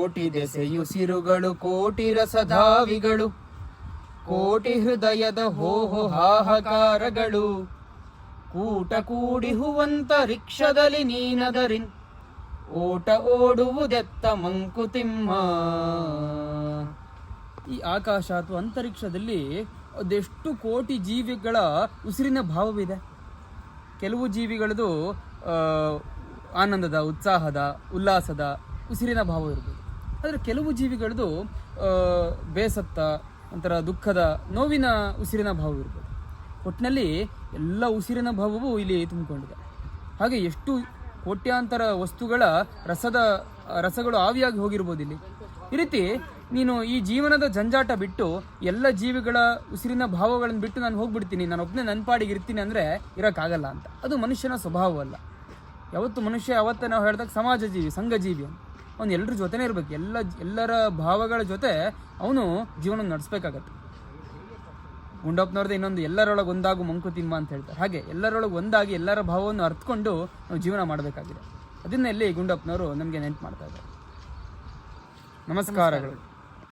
ಕೋಟಿ ದೆಸೆಯುಸಿರುಗಳು, ಕೋಟಿ ರಸಧಾವಿಗಳು, ಕೋಟಿ ಹೃದಯದ ಹೋಹೋ ಹಾಹಾಕಾರಗಳು, ಕೂಟ ಕೂಡಿ ಹೂವಂತರಿಕ್ಷದಲ್ಲಿ ನೀನದರಿನ್ ಓಟ ಓಡುವುದೆತ್ತ ಮಂಕುತಿಮ್ಮ. ಈ ಆಕಾಶ ಅಥವಾ ಅಂತರಿಕ್ಷದಲ್ಲಿ ಅದೆಷ್ಟು ಕೋಟಿ ಜೀವಿಗಳ ಉಸಿರಿನ ಭಾವವಿದೆ. ಕೆಲವು ಜೀವಿಗಳದು ಆನಂದದ, ಉತ್ಸಾಹದ, ಉಲ್ಲಾಸದ ಉಸಿರಿನ ಭಾವ ಇರ್ಬೋದು. ಆದರೆ ಕೆಲವು ಜೀವಿಗಳದು ಬೇಸತ್ತ, ಒಂಥರ ದುಃಖದ, ನೋವಿನ ಉಸಿರಿನ ಭಾವ ಇರ್ಬೋದು. ಒಟ್ಟಿನಲ್ಲಿ ಎಲ್ಲ ಉಸಿರಿನ ಭಾವವೂ ಇಲ್ಲಿ ತುಂಬಿಕೊಂಡಿದೆ. ಹಾಗೆ ಎಷ್ಟು ಕೋಟ್ಯಾಂತರ ವಸ್ತುಗಳ ರಸಗಳು ಆವಿಯಾಗಿ ಹೋಗಿರ್ಬೋದು ಇಲ್ಲಿ. ಈ ರೀತಿ ನೀನು ಈ ಜೀವನದ ಜಂಜಾಟ ಬಿಟ್ಟು ಎಲ್ಲ ಜೀವಿಗಳ ಉಸಿರಿನ ಭಾವಗಳನ್ನು ಬಿಟ್ಟು ನಾನು ಹೋಗ್ಬಿಡ್ತೀನಿ, ನಾನು ಒಬ್ಬನೇ ನನ್ನ ಪಾಡಿಗೆ ಇರ್ತೀನಿ ಅಂದರೆ ಇರೋಕ್ಕಾಗಲ್ಲ ಅಂತ. ಅದು ಮನುಷ್ಯನ ಸ್ವಭಾವವಲ್ಲ. ಯಾವತ್ತು ಮನುಷ್ಯ ಯಾವತ್ತೇ ನಾವು ಹೇಳಿದಾಗ ಸಮಾಜ ಜೀವಿ, ಸಂಘ ಜೀವಿ, ಅವನು ಎಲ್ಲರ ಜೊತೆನೇ ಇರಬೇಕು. ಎಲ್ಲರ ಭಾವಗಳ ಜೊತೆ ಅವನು ಜೀವನ ನಡೆಸಬೇಕಾಗತ್ತೆ. ಗುಂಡಪ್ಪನವ್ರದ್ದು ಇನ್ನೊಂದು ಎಲ್ಲರೊಳಗೆ ಒಂದಾಗು ಮಂಕುತಿಮ್ಮ ಅಂತ ಹೇಳ್ತಾರೆ. ಹಾಗೆ ಎಲ್ಲರೊಳಗೆ ಒಂದಾಗಿ ಎಲ್ಲರ ಭಾವವನ್ನು ಅರ್ಥಕೊಂಡು ನಾವು ಜೀವನ ಮಾಡಬೇಕಾಗಿದೆ. ಅದನ್ನೆಲ್ಲಿ ಗುಂಡಪ್ಪನವರು ನಮಗೆ ನೆನಪು ಮಾಡ್ತಾ ಇದ್ದಾರೆ. ನಮಸ್ಕಾರಗಳು.